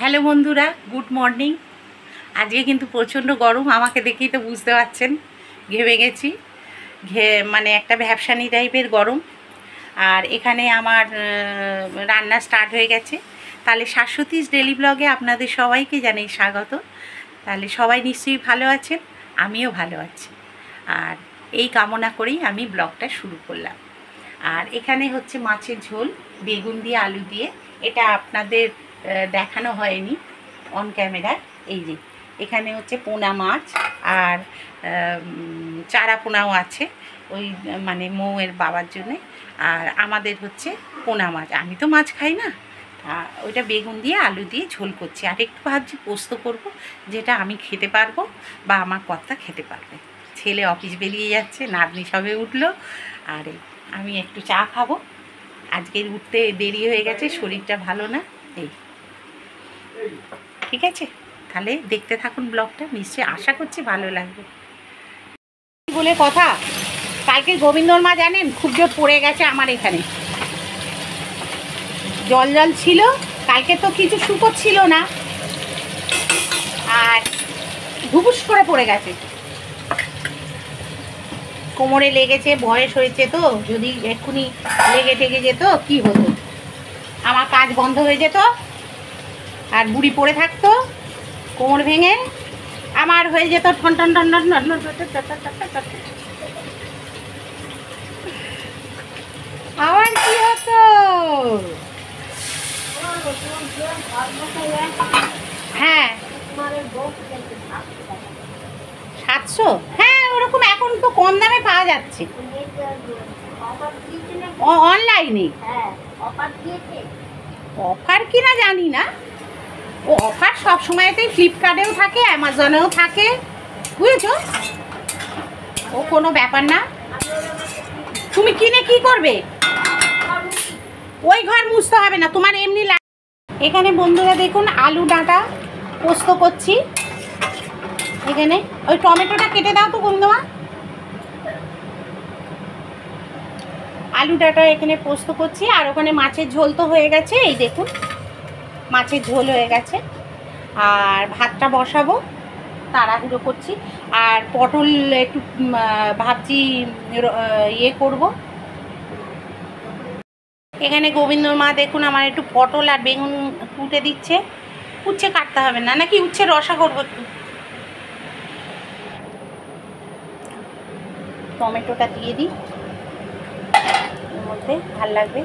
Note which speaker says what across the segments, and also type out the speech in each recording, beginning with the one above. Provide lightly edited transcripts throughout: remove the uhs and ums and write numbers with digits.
Speaker 1: Hello বন্ধুরা, good morning. আজকে কিন্তু প্রচণ্ড গরম, আমাকে দেখেই তো বুঝতে পারছেন ঘেমে গেছি। মানে একটা ভ্যাপসানি টাইপের গরম। আর এখানে আমার রান্না স্টার্ট হয়ে গেছে। তাহলে শাশ্বতীস ডেলি ব্লগে আপনাদের সবাইকে জানাই স্বাগত। তাহলে সবাই নিশ্চয়ই ভালো আছেন, আমিও ভালো আছি। আর এই কামনা করেই আমি ব্লগটা শুরু করলাম। আর এখানে হচ্ছে মাছের ঝোল, বেগুন দিয়ে আলু দিয়ে। এটা আপনাদের দেখানো হয়নি অন ক্যামেরায়। এই যে এখানে হচ্ছে পোনা মাছ আর চারা পোনাও আছে, ওই মানে মৌয়ের বাবার জন্যে। আর আমাদের হচ্ছে পোনা মাছ, আমি তো মাছ খাই না। ওইটা বেগুন দিয়ে আলু দিয়ে ঝোল করছি। আর একটু ভাবছি পোস্ত করব, যেটা আমি খেতে পারবো বা আমার কর্তা খেতে পারবে। ছেলে অফিস বেরিয়ে যাচ্ছে, নাতনি সবে উঠলো। আর আমি একটু চা খাবো। আজকের উঠতে দেরি হয়ে গেছে, শরীরটা ভালো না। এই ঠিক আছে, তাহলে দেখতে থাকুন ব্লগটা, নিশ্চয়ই আশা করছি ভালো লাগবে। বলে কথা, কালকে গোবিন্দর মা জানেন খুব জোর পড়ে গেছে আমার এখানে। জল জল ছিল, কালকে তো কিছু শুকোচ্ছিল না, আর ধুপুস করে পড়ে গেছে। কোমরে লেগেছে, বয়স হয়েছে তো, যদি এক্ষুনি লেগে টেগে যেত কি হতো, আমার কাজ বন্ধ হয়ে যেত আর বুড়ি পড়ে থাকতো, কোমর ভেঙে আমার হয়ে যেত ঠন টন টন টন। আবার কি হতো? হ্যাঁ 700, হ্যাঁ ওরকম এখন তো কম দামে পাওয়া যাচ্ছে অনলাইনে। অফার কিনা জানি না, ও অফার সব সময়তেই ফ্লিপকার্টেও থাকে, অ্যামাজনেও থাকে, বুঝেছো? ও কোনো ব্যাপার না। তুমি কিনে কি করবে? ওই ঘর মুছতে হবে না, তোমার এমনি। এখানে বন্ধুরা দেখুন আলু ডাঁটা পোস্ত করছি। এখানে ওই টমেটোটা কেটে দাও তো বন্ধুমা। আলু ডাঁটা এখানে পোস্ত করছি। আর ওখানে মাছের ঝোল তো হয়ে গেছে, এই দেখুন মাছের ঝোল হয়ে গেছে। আর ভাতটা বসাবো, তাড়াহুড়ো করছি। আর পটল একটু ভাবছি ইয়ে করব। এখানে গোবিন্দর মা দেখুন আমার একটু পটল আর বেগুন কুটে দিচ্ছে। উচ্ছে কাটতে হবে না নাকি? উচ্ছে রসা করবো একটু। টমেটোটা দিয়ে দিই এর মধ্যে, ভাল লাগবে।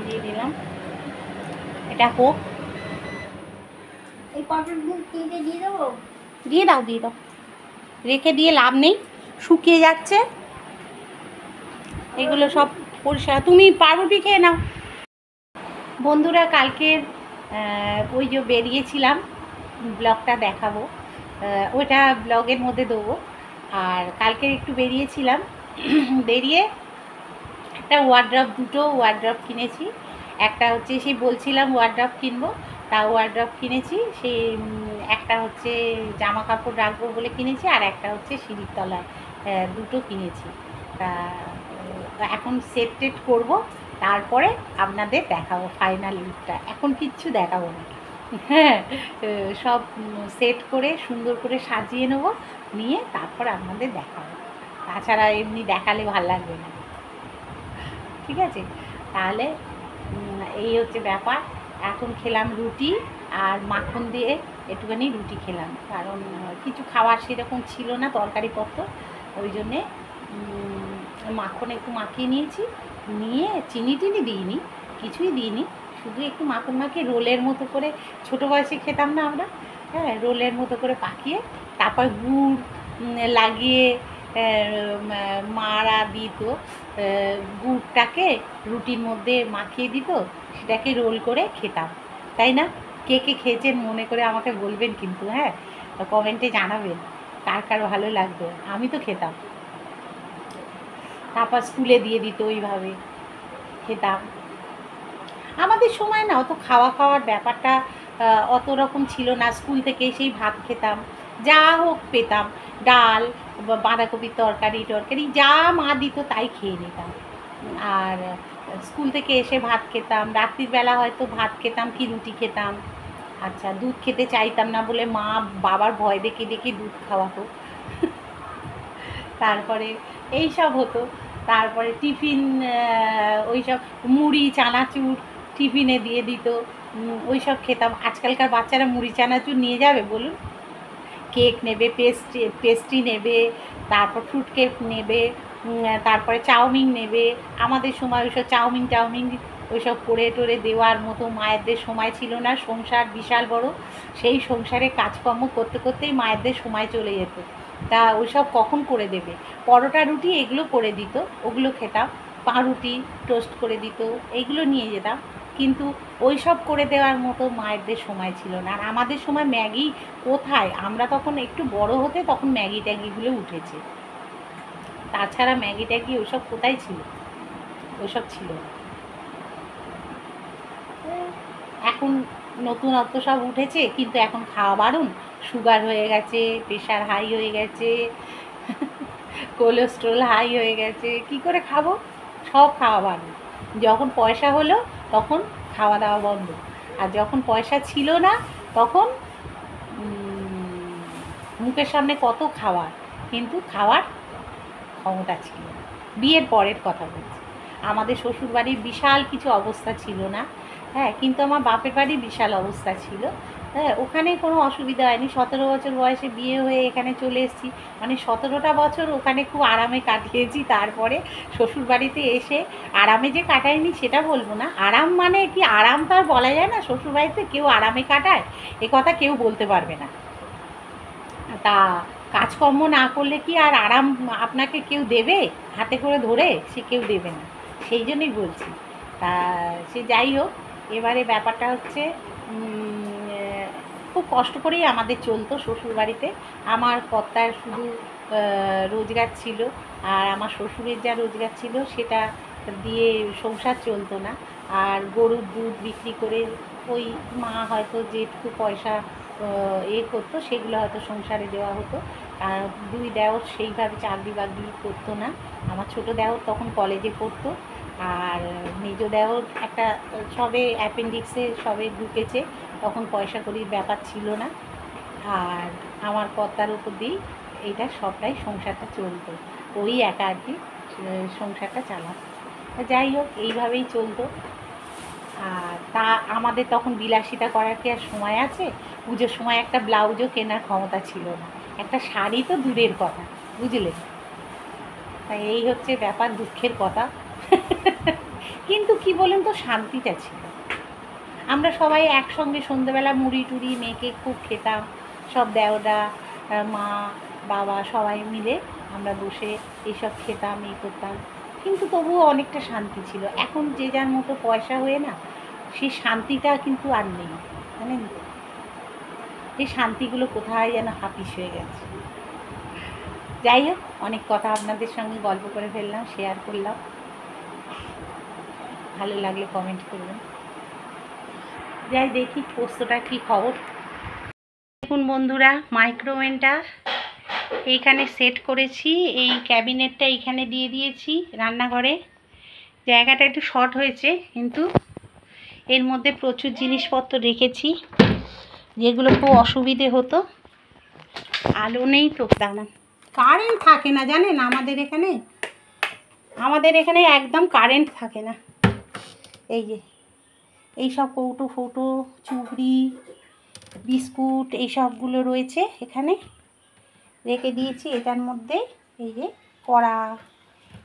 Speaker 1: দিয়ে দিলাম, এটা হোক।
Speaker 2: এই পটলগুলো কেটে দিয়ে দেবো?
Speaker 1: দিয়ে দাও, দিয়ে দাও, রেখে দিয়ে লাভ নেই, শুকিয়ে যাচ্ছে এগুলো সব পরিষ্কার। তুমি পাউরুটি খেয়ে নাও। বন্ধুরা কালকের ওই যে বেরিয়েছিলাম, ব্লগটা দেখাবো, ওইটা ব্লগের মধ্যে দেবো। আর কালকে একটু বেরিয়েছিলাম, বেরিয়ে একটা ওয়ার্ড্রপ, দুটো ওয়ার্ড্রপ কিনেছি। একটা হচ্ছে সেই বলছিলাম ওয়ার্ড্রপ কিনবো, তা ওয়ার্ড্রপ কিনেছি। সেই একটা হচ্ছে জামা কাপড় রাখবো বলে কিনেছি, আর একটা হচ্ছে সিঁড়ির তলায়, দুটো কিনেছি। তা এখন সেট টেট করবো, তারপরে আপনাদের দেখাবো ফাইনাল লুকটা। এখন কিচ্ছু দেখাবো না, হ্যাঁ সব সেট করে সুন্দর করে সাজিয়ে নেব, নিয়ে তারপর আপনাদের দেখাবো। তাছাড়া এমনি দেখালে ভাল লাগবে না, ঠিক আছে? তাহলে এই হচ্ছে ব্যাপার। এখন খেলাম রুটি আর মাখন দিয়ে একটুখানি রুটি খেলাম, কারণ কিছু খাবার সেরকম ছিল না, তরকারিপত্র, ওই জন্যে মাখন একটু মাখিয়ে নিয়েছি। নিয়ে চিনি টিনি দিইনি, কিছুই দিইনি, শুধু একটু মাখন মাখিয়ে রোলের মতো করে, ছোটো বয়সে খেতাম না আমরা, হ্যাঁ রোলের মতো করে পাকিয়ে তারপর গুড় লাগিয়ে মারা দিত, গুড়টাকে রুটির মধ্যে মাখিয়ে দিত, সেটাকে রোল করে খেতাম, তাই না? কে কে খেয়েছেন মনে করে আমাকে বলবেন কিন্তু, হ্যাঁ কমেন্টে জানাবেন কার কার ভালো লাগতো। আমি তো খেতাম, তারপর স্কুলে দিয়ে দিত, ওইভাবে খেতাম। আমাদের সময় না অত খাওয়ার ব্যাপারটা অত রকম ছিল না। স্কুল থেকে এসেই ভাত খেতাম, যা হোক পেতাম, ডাল, বাঁধাকপির তরকারি টরকারি যা মা দিত তাই খেয়ে নিতাম। আর স্কুল থেকে এসে ভাত খেতাম, রাত্রির বেলা হয়তো ভাত খেতাম কি রুটি খেতাম। আচ্ছা, দুধ খেতে চাইতাম না বলে মা বাবার ভয় দেখে দেখে দুধ খাওয়াতো। তারপরে এই সব হতো। তারপরে টিফিন ওই সব মুড়ি চানাচুর টিফিনে দিয়ে দিত, ওই সব খেতাম। আজকালকার বাচ্চারা মুড়ি চানাচুর নিয়ে যাবে বলুন? কেক নেবে, পেস্ট্রি নেবে, তারপর ফ্রুট কেক নেবে, তারপরে চাউমিন নেবে। আমাদের সময় ওইসব চাউমিন ওইসব করে টোরে দেওয়ার মতো মায়েদের সময় ছিল না। সংসার বিশাল বড়, সেই সংসারে কাজকর্ম করতে করতেই মায়েদের সময় চলে যেত। তা ওইসব কখন করে দেবে? পরোটা রুটি এগুলো করে দিত, ওগুলো খেতাম। পাউরুটি টোস্ট করে দিত, এইগুলো নিয়ে যেতাম। কিন্তু ওই সব করে দেওয়ার মতো মায়েদের সময় ছিল না। আর আমাদের সময় ম্যাগি কোথায়? আমরা তখন একটু বড় হতে তখন ম্যাগি ট্যাগিগুলো উঠেছে, তাছাড়া ম্যাগি ট্যাগি ওইসব কোথায় ছিল? ওইসব ছিল না। এখন নতুনত্ব সব উঠেছে, কিন্তু এখন খাওয়া বারণ। সুগার হয়ে গেছে, প্রেশার হাই হয়ে গেছে, কোলেস্ট্রল হাই হয়ে গেছে, কি করে খাবো? সব খাওয়া বারণ। যখন পয়সা হলো তখন খাওয়া দাওয়া বন্ধ, আর যখন পয়সা ছিল না তখন মুখের সামনে কত খাওয়ার, কিন্তু খাওয়ার ক্ষমতা ছিল না। বিয়ের পরের কথা বলছি। আমাদের শ্বশুরবাড়ির বিশাল কিছু অবস্থা ছিল না, হ্যাঁ, কিন্তু আমার বাপের বাড়ির বিশাল অবস্থা ছিল। হ্যাঁ, ওখানে কোনো অসুবিধা হয়নি। 17 বছর বয়সে বিয়ে হয়ে এখানে চলে এসেছি, মানে 17টা বছর ওখানে খুব আরামে কাটিয়েছি। তারপরে শ্বশুরবাড়িতে এসে আরামে যে কাটাইনি সেটা বলবো না। আরাম মানে কি, আরাম তো আর বলা যায় না। শ্বশুরবাড়িতে কেউ আরামে কাটায় এ কথা কেউ বলতে পারবে না। তা কাজকর্ম না করলে কি আর আরাম আপনাকে কেউ দেবে? হাতে করে ধরে সে কেউ দেবে না, সেই জন্যই বলছি। তা সে যাই হোক, এবারে ব্যাপারটা হচ্ছে খুব কষ্ট করেই আমাদের চলতো শ্বশুরবাড়িতে। আমার কর্তার শুধু রোজগার ছিল, আর আমার শ্বশুরের যা রোজগার ছিল সেটা দিয়ে সংসার চলতো না। আর গরুর দুধ বিক্রি করে ওই মা হয়তো যেটুকু পয়সা করতো সেগুলো হয়তো সংসারে দেওয়া হতো। আর দুই দেওর সেইভাবে চাকরি বাকরি করতো না। আমার ছোটো দেওর তখন কলেজে পড়তো, আর মেজো দেওর একটা সবে অ্যাপেন্ডিক্সে সবে ঢুকেছে, তখন পয়সা কড়ির ব্যাপার ছিল না। আর আমার কর্তার উপর দিয়েই এইটা সবটাই সংসারটা চলতো, ওই একা আর কি সংসারটা চালাতো। যাই হোক, এইভাবেই চলতো। আর তা আমাদের তখন বিলাসিতা করার কি আর সময় আছে? পুজোর সময় একটা ব্লাউজও কেনার ক্ষমতা ছিল না, একটা শাড়ি তো দূরের কথা, বুঝলেন? তাই এই হচ্ছে ব্যাপার, দুঃখের কথা। কিন্তু কি বলেন তো, শান্তিটা ছিল। আমরা সবাই একসঙ্গে সন্ধ্যেবেলা মুড়ি টুড়ি মেখে খুব খেতাম, সব দেওরা মা বাবা সবাই মিলে আমরা বসে এইসব খেতাম, এই করতাম। কিন্তু তবুও অনেকটা শান্তি ছিল। এখন যে যার মতো পয়সা হয়ে না, সেই শান্তিটা কিন্তু আর নেই, জানেন তো? এই শান্তিগুলো কোথায় যেন হাপিস হয়ে গেছে। যাই হোক, অনেক কথা আপনাদের সঙ্গে গল্প করে ফেললাম, শেয়ার করলাম। ভালো লাগলে কমেন্ট করবেন। যাই দেখি পোস্তটা কী খবর। দেখুন বন্ধুরা, মাইক্রোওভেনটা এইখানে সেট করেছি, এই ক্যাবিনেটটা এইখানে দিয়ে দিয়েছি রান্নাঘরে। জায়গাটা একটু শর্ট হয়েছে, কিন্তু এর মধ্যে প্রচুর জিনিসপত্র রেখেছি যেগুলো খুব অসুবিধে হতো। আলো নেই তো, দাঁড়ান। কারেন্ট থাকে না জানেন আমাদের এখানে একদম কারেন্ট থাকে না। এই যে এইসব কৌটো ফৌটো, চুবড়ি, বিস্কুট, এই সবগুলো রয়েছে এখানে রেখে দিয়েছি। এটার মধ্যে এই যে কড়া,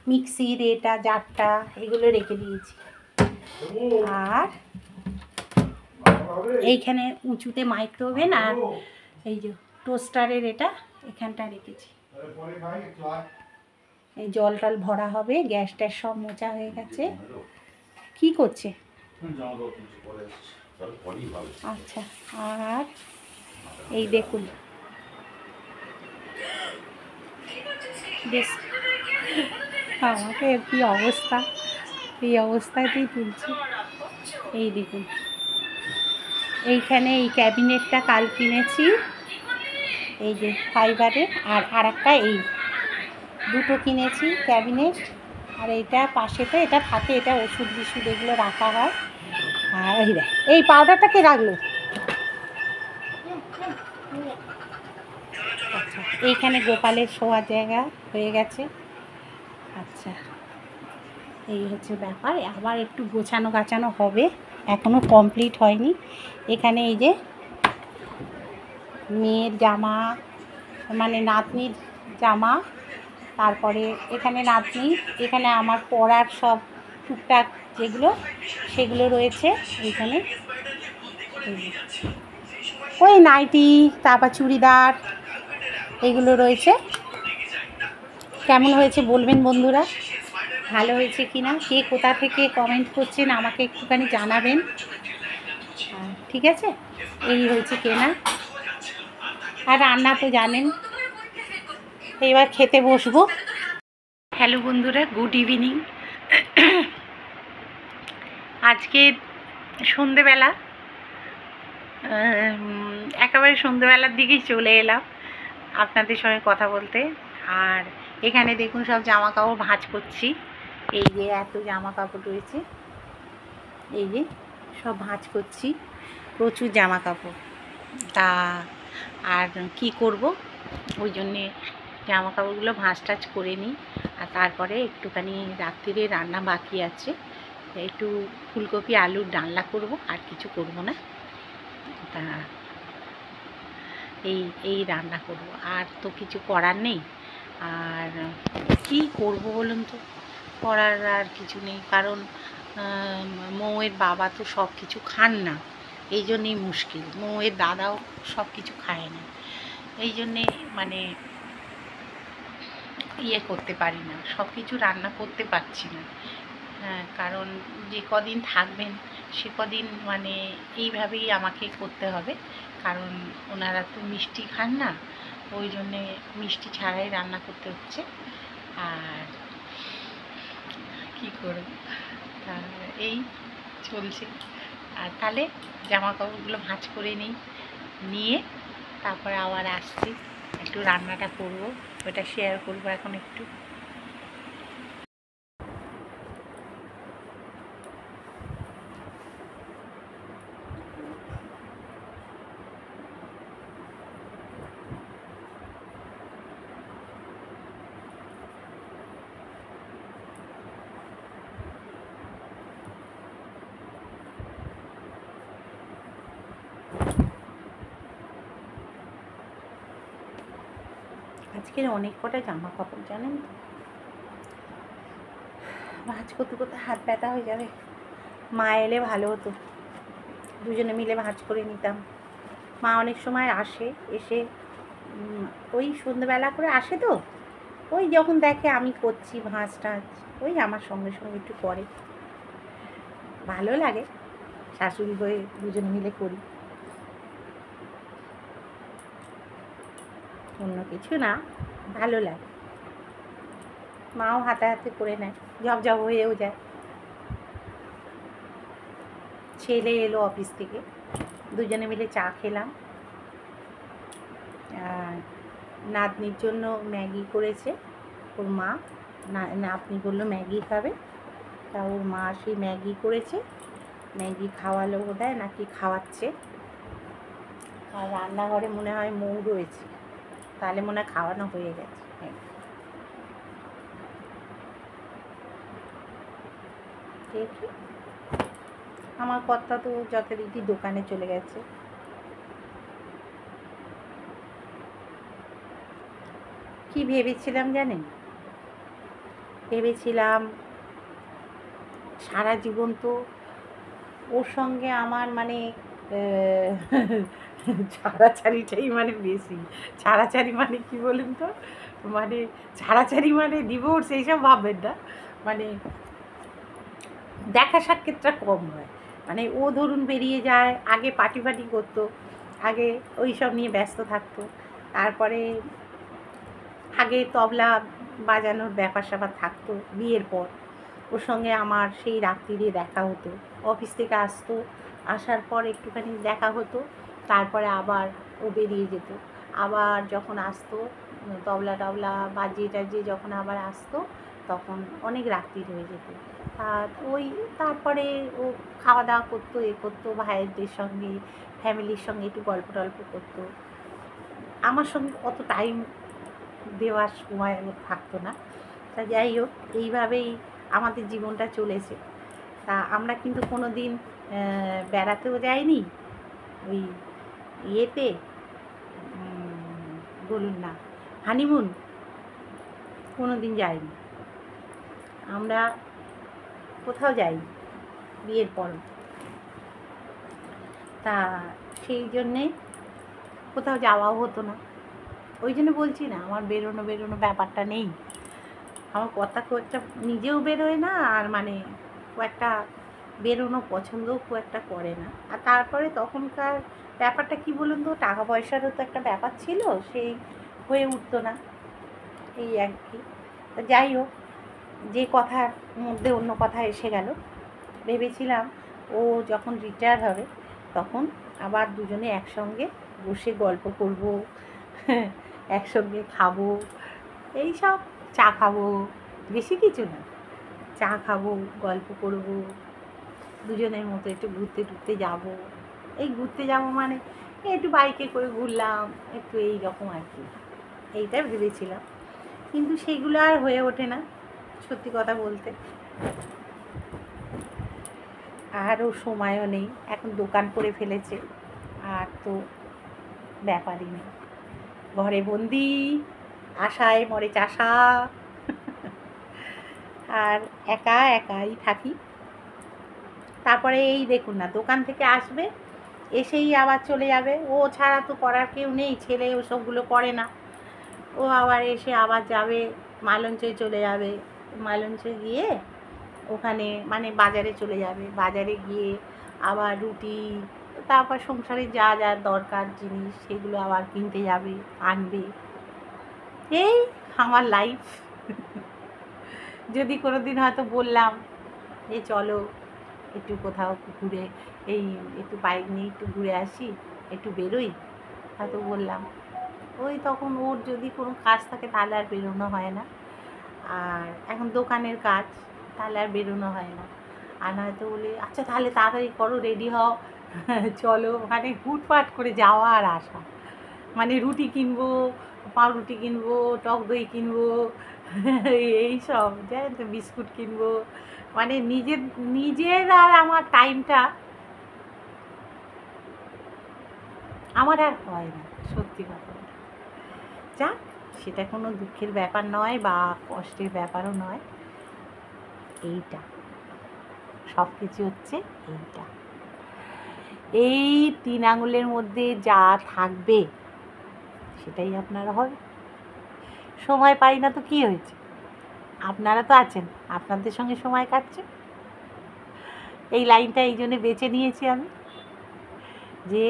Speaker 1: মিক্সির এটা জারটা, এগুলো রেখে দিয়েছি। আর এইখানে উঁচুতে মাইক্রোওভেন, আর এই যে টোস্টারের এটা এখানটা রেখেছি। এই জল টল ভরা হবে, গ্যাস ট্যাস সব মোচা হয়ে গেছে। কি করছে? আচ্ছা, আর এই দেখুন বেশ, আমাকে কি অবস্থা, এই অবস্থাতেই তুলছি। এই দেখুন, এইখানে এই ক্যাবিনেটটা কাল কিনেছি, এই যে ফাইবারের। আর একটা এই দুটো কিনেছি ক্যাবিনেট, আর এইটা পাশে তো এটা থাকে, এটা ওষুধ বিষুধ এগুলো রাখা হয়। আর এই পাউডারটা কে রাখলো? আচ্ছা, এইখানে গোপালের শোয়ার জায়গা হয়ে গেছে। আচ্ছা, এই হচ্ছে ব্যাপার। আবার একটু গোছানো গাছানো হবে, এখনও কমপ্লিট হয়নি। এখানে এই যে মেয়ের জামা, মানে নাতনির জামা, তারপরে এখানে নাতনি, এখানে আমার পরার সব টুকটাক যেগুলো সেগুলো রয়েছে এইখানে। ওই নাইটি, তারপর চুড়িদার এগুলো রয়েছে। কেমন হয়েছে বলবেন বন্ধুরা, ভালো হয়েছে কি না, কে কোথা থেকে কমেন্ট করছেন আমাকে একটুখানি জানাবেন। ঠিক আছে, এই হয়েছে কেনা। আর রান্না তো জানেন। এবার খেতে বসবো। হ্যালো বন্ধুরা, গুড ইভিনিং। আজকে সন্ধেবেলা, একেবারে সন্ধেবেলার দিকেই চলে এলাম আপনাদের সঙ্গে কথা বলতে। আর এখানে দেখুন সব জামা কাপড় ভাঁজ করছি। এই যে এত জামা কাপড় রয়েছে, এই যে সব ভাঁজ করছি, প্রচুর জামা কাপড়। তা আর কি করব, ওই জন্যে জামা কাপড়গুলো ভাঁজ টাজ করে নিই। আর তারপরে একটুখানি রাত্রিরে রান্না বাকি আছে, একটু ফুলকপি আলুর ডালনা করব, আর কিছু করব না। তা এই রান্না করব, আর তো কিছু করার নেই। আর কি করব বলুন তো, করার আর কিছু নেই, কারণ মৌয়ের বাবা তো সব কিছু খান না, এই জন্যেই মুশকিল। মৌয়ের দাদাও সব কিছু খায় না, এই জন্যে মানে ইয়ে করতে পারি না, সব কিছু রান্না করতে পারছি না। হ্যাঁ, কারণ যে কদিন থাকবেন সে কদিন মানে এইভাবেই আমাকে করতে হবে, কারণ ওনারা তো মিষ্টি খান না, ওই জন্যে মিষ্টি ছাড়াই রান্না করতে হচ্ছে। আর কী করব, এই চলছে। আর তাহলে জামা কাপড়গুলো ভাঁজ করে নিয়ে তারপরে আবার আসছি, একটু রান্নাটা করব, ওটা শেয়ার করবো এখন একটু। আজকের অনেক কটা জামা কাপড় জানেন তো, ভাঁজ করতে করতে হাত ব্যথা হয়ে যাবে। মা এলে ভালো হতো, দুজনে মিলে ভাঁজ করে নিতাম। মা অনেক সময় আসে, এসে ওই সন্ধ্যেবেলা করে আসে, তো ওই যখন দেখে আমি করছি ভাঁজ টাঁজ, ওই আমার সঙ্গে সঙ্গে একটু করে, ভালো লাগে। শাশুড়ি হয়ে দুজনে মিলে করি, অন্য কিছু না, ভালো লাগে। মাও হাতে হাতে করে নেয়, ঝপঝপ হয়েও যায়। ছেলে এলো অফিস থেকে, দুজনে মিলে চা খেলাম। আর নাতনির জন্য ম্যাগি করেছে ওর মা, নাতনি বললো ম্যাগি খাবে, তা ওর মা সেই ম্যাগি করেছে, ম্যাগি খাওয়ালো বোধহয়, নাকি খাওয়াচ্ছে। আর রান্নাঘরে মনে হয় মৌ রয়েছে, তাহলে মনে হয় খাওয়ানো হয়ে গেছে। দেখি, আমার কর্তা তো যথারীতি দোকানে চলে গেছে। কি ভেবেছিলাম জানেন, ভেবেছিলাম সারা জীবন তো ওর সঙ্গে আমার মানে ছাড়াছাড়িটাই মানে বেশি। ছাড়াছাড়ি মানে কি বলুন তো, মানে ছাড়াছাড়ি মানে ডিভোর্স এইসব ভাববেন না, মানে দেখা সাক্ষাৎটা কম হয়। মানে ও ধরুন বেরিয়ে যায়, আগে পার্টি ফার্টি করতো, আগে ওই সব নিয়ে ব্যস্ত থাকতো, তারপরে আগে তবলা বাজানোর ব্যাপার স্যাপার থাকতো। বিয়ের পর ওর সঙ্গে আমার সেই রাত্রিরে দেখা হতো, অফিস থেকে আসতো, আসার পর একটুখানি দেখা হতো, তারপরে আবার ও বেরিয়ে যেত। আবার যখন আসতো তবলা টবলা বাজিয়ে টাজিয়ে যখন আবার আসতো, তখন অনেক রাত্রির হয়ে যেত। আর ওই তারপরে ও খাওয়া দাওয়া করতো, এ করতো, ভাইয়েরদের সঙ্গে ফ্যামিলির সঙ্গে একটু গল্প টল্প করতো। আমার সঙ্গে অত টাইম দেওয়ার সময় ওর থাকতো না। তা যাই হোক, এইভাবেই আমাদের জীবনটা চলেছে। তা আমরা কিন্তু কোনো দিন বেড়াতেও যাইনি ওই ইয়েতে, বলুন না, হানিমুন কোনো দিন যাইনি আমরা, কোথাও যাইনি বিয়ের পর। তা সেই জন্যে কোথাও যাওয়াও হতো না। ওই জন্য বলছি না, আমার বেরোনো ব্যাপারটা নেই। আমার কথা খুব একটা নিজেও বেরোয় না, আর মানে খুব একটা বেরোনো পছন্দও খুব একটা করে না। আর তারপরে তখনকার ব্যাপারটা কি বলুন তো, টাকা পয়সারও তো একটা ব্যাপার ছিল, সেই হয়ে উঠতো না, এই আর কি। তা যাই হোক, যে কথার মধ্যে অন্য কথা এসে গেল। ভেবেছিলাম ও যখন রিটায়ার হবে তখন আবার দুজনে একসঙ্গে বসে গল্প করব, একসঙ্গে খাবো, এই সব, চা খাবো, বেশি কিছু না, চা খাবো, গল্প করব, দুজনের মতো একটু ঘুরতে টুরতে যাবো। এই ঘুরতে যাবো মানে একটু বাইকে করে ঘুরলাম, একটু এই রকম আর কি, এইটা ভেবেছিলাম। কিন্তু সেগুলো আর হয়ে ওঠে না, সত্যি কথা বলতে। আরও সময়ও নেই, এখন দোকান করে ফেলেছে, আর তো ব্যাপারই নেই, ঘরে বন্দি, আশায় মরে চাষা। আর একাই থাকি। তারপরে এই দেখুন না, দোকান থেকে আসবে, এসেই আবার চলে যাবে, ও ছাড়া তো করার কেউ নেই, ছেলে ওসবগুলো করে না। ও আবার এসে আবার যাবে, মালঞ্চে চলে যাবে, মালঞ্চে গিয়ে ওখানে মানে বাজারে চলে যাবে, বাজারে গিয়ে আবার রুটি, তারপর সংসারে যা যা দরকার জিনিস সেগুলো আবার কিনতে যাবে, আনবে। এই আমার লাইফ। যদি কোনো দিন হয়তো বললাম যে চলো একটু কোথাও ঘুরে, এই একটু বাইক নিয়ে একটু ঘুরে আসি, একটু বেরোই, হয়তো বললাম, ওই তখন ওর যদি কোনো কাজ থাকে তাহলে আর বেরোনো হয় না। আর এখন দোকানের কাজ, তাহলে আর বেরোনো হয় না। আর নয়তো বলে আচ্ছা তাহলে তাড়াতাড়ি করো, রেডি হও, চলো, মানে হুটপাট করে যাওয়া আর আসা, মানে রুটি কিনবো, পাউরুটি কিনবো, টক দই কিনবো, এই সব জানেন তো, বিস্কুট কিনবো, মানে নিজের আর আমার টাইমটা আমার আর হয় না, সত্যি কথা। যাক, সেটা কোনো দুঃখের ব্যাপার নয় বা কষ্টের ব্যাপারও নয়, এইটা সব কিছু হচ্ছে এইটা। এই 3 আঙুলের মধ্যে যা থাকবে সেটাই আপনারা হবে। সময় পাই না তো কি হয়েছে, আপনারা তো আছেন, আপনাদের সঙ্গে সময় কাটছে। এই লাইনটা এই জন্যে বেছে নিয়েছি আমি, যে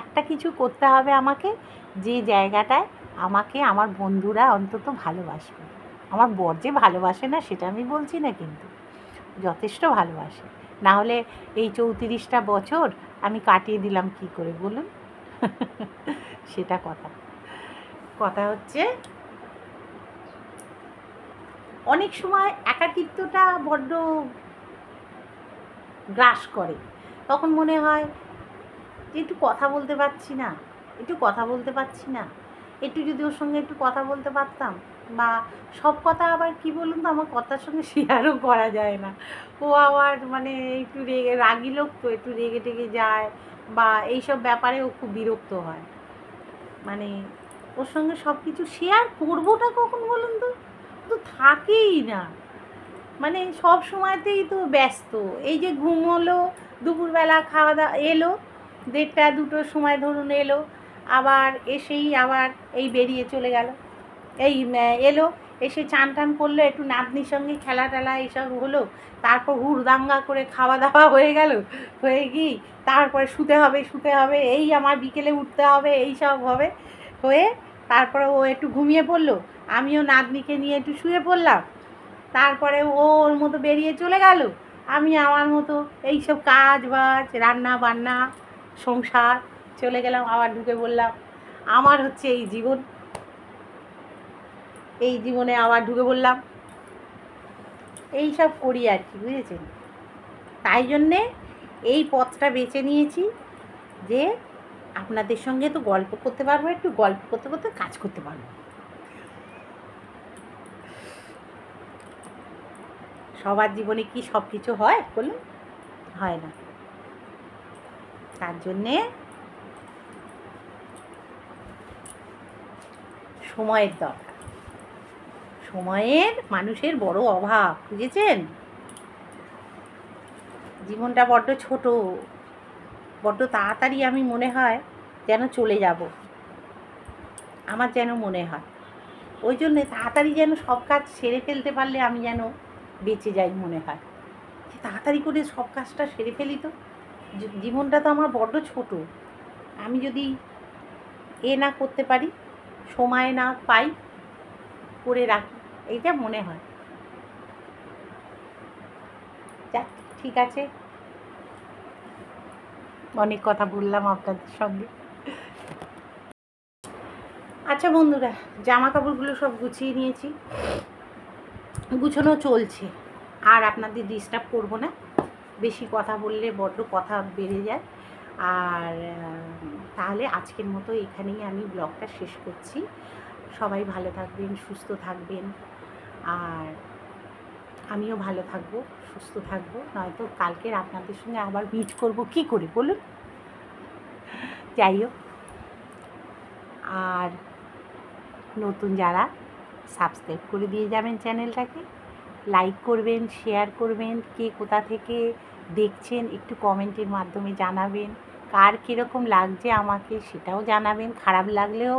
Speaker 1: একটা কিছু করতে হবে আমাকে, যে জায়গাটায় আমাকে আমার বন্ধুরা অন্তত ভালোবাসবে। আমার বর যে ভালোবাসে না সেটা আমি বলছি না, কিন্তু যথেষ্ট ভালোবাসে, না হলে এই 34টা বছর আমি কাটিয়ে দিলাম কি করে বলুন। সেটা কথা হচ্ছে, অনেক সময় একাকিত্বটা বড্ড গ্রাস করে, তখন মনে হয় যে একটু কথা বলতে পারছি না, একটু যদি ওর সঙ্গে একটু কথা বলতে পারতাম, বা সব কথা আবার কি বলুন তো, আমার কথার সঙ্গে শেয়ারও করা যায় না। ও আবার মানে একটু রাগী লোক তো, একটু রেগে টেগে যায়, বা এইসব ব্যাপারে ও খুব বিরক্ত হয়। মানে ওর সঙ্গে সব কিছু শেয়ার করবোটা কখন বলুন তো, তো থাকেই না, মানে সব সময়তেই তো ব্যস্ত। এই যে ঘুম হলো, দুপুরবেলা খাওয়া দাওয়া, এলো 1:30 2টোর সময় ধরুন এলো, আবার এসেই আবার এই বেরিয়ে চলে গেল, এই এলো, এসে চান টান করলো, একটু নাতনির সঙ্গে খেলা টেলা এইসব হলো, তারপর হুড়দাঙ্গা করে খাওয়া দাওয়া হয়ে গেল, হয়ে গিয়ে তারপরে শুতে হবে, এই আমার বিকেলে উঠতে হবে, এই সব হবে, হয়ে তারপরে ও একটু ঘুমিয়ে পড়লো, আমিও নাতনিকে নিয়ে একটু শুয়ে পড়লাম, তারপরে ও ওর মতো বেরিয়ে চলে গেল, আমি আমার মতো এইসব কাজ বাজ, রান্না বান্না, সংসার, চলে গেলাম, আবার ঢুকে পড়লাম। আমার হচ্ছে এই জীবন, এই জীবনে আবার ঢুকে বললাম, এই সব করি আর কি, বুঝেছেন? তাই জন্যে এই পথটা বেছে নিয়েছি যে আপনাদের সঙ্গে তো গল্প করতে পারবো, একটু গল্প করতে করতে কাজ করতে পারবো। সবার জীবনে কি সব কিছু হয় বলুন? হয় না। তার জন্যে সময়ের দরকার, সময়ের মানুষের বড় অভাব, বুঝেছেন? জীবনটা বড্ড ছোট, বড্ড তাড়াতাড়ি আমি মনে হয় যেন চলে যাব, আমার যেন মনে হয়। ওই জন্যে তাড়াতাড়ি যেন সব কাজ সেরে ফেলতে পারলে আমি যেন বেঁচে যাই মনে হয়, যে তাড়াতাড়ি করে সব কাজটা সেরে ফেলি। তো জীবনটা তো আমার বড্ড ছোট, আমি যদি না করতে পারি, সময় না পাই করে রাখি, এইটা মনে হয়। যাক, ঠিক আছে, অনেক কথা বললাম আপনাদের সঙ্গে। আচ্ছা বন্ধুরা, জামা কাপড়গুলো সব গুছিয়ে নিয়েছি, গুছানো চলছে, আর আপনাদের ডিস্টার্ব করব না, বেশি কথা বললে বড্ড কথা বেড়ে যায়। আর তাহলে আজকের মতো এখানেই আমি ব্লগটা শেষ করছি। সবাই ভালো থাকবেন, সুস্থ থাকবেন, আর আমিও ভালো থাকবো, সুস্থ থাকবো, নয়তো কালকের আপনাদের সঙ্গে আবার মিট করব কি করে বলুন? যাই হোক, আর নতুন যারা সাবস্ক্রাইব করে দিয়ে যাবেন চ্যানেলটাকে, লাইক করবেন, শেয়ার করবেন, কে কোথা থেকে দেখছেন একটু কমেন্টের মাধ্যমে জানাবেন, কার কীরকম লাগছে আমাকে সেটাও জানাবেন, খারাপ লাগলেও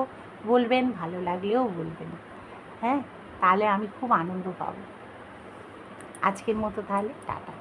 Speaker 1: বলবেন, ভালো লাগলেও বলবেন, হ্যাঁ, তাহলে আমি খুব আনন্দ পাবো। আজকের মতো তাহলে টাটা।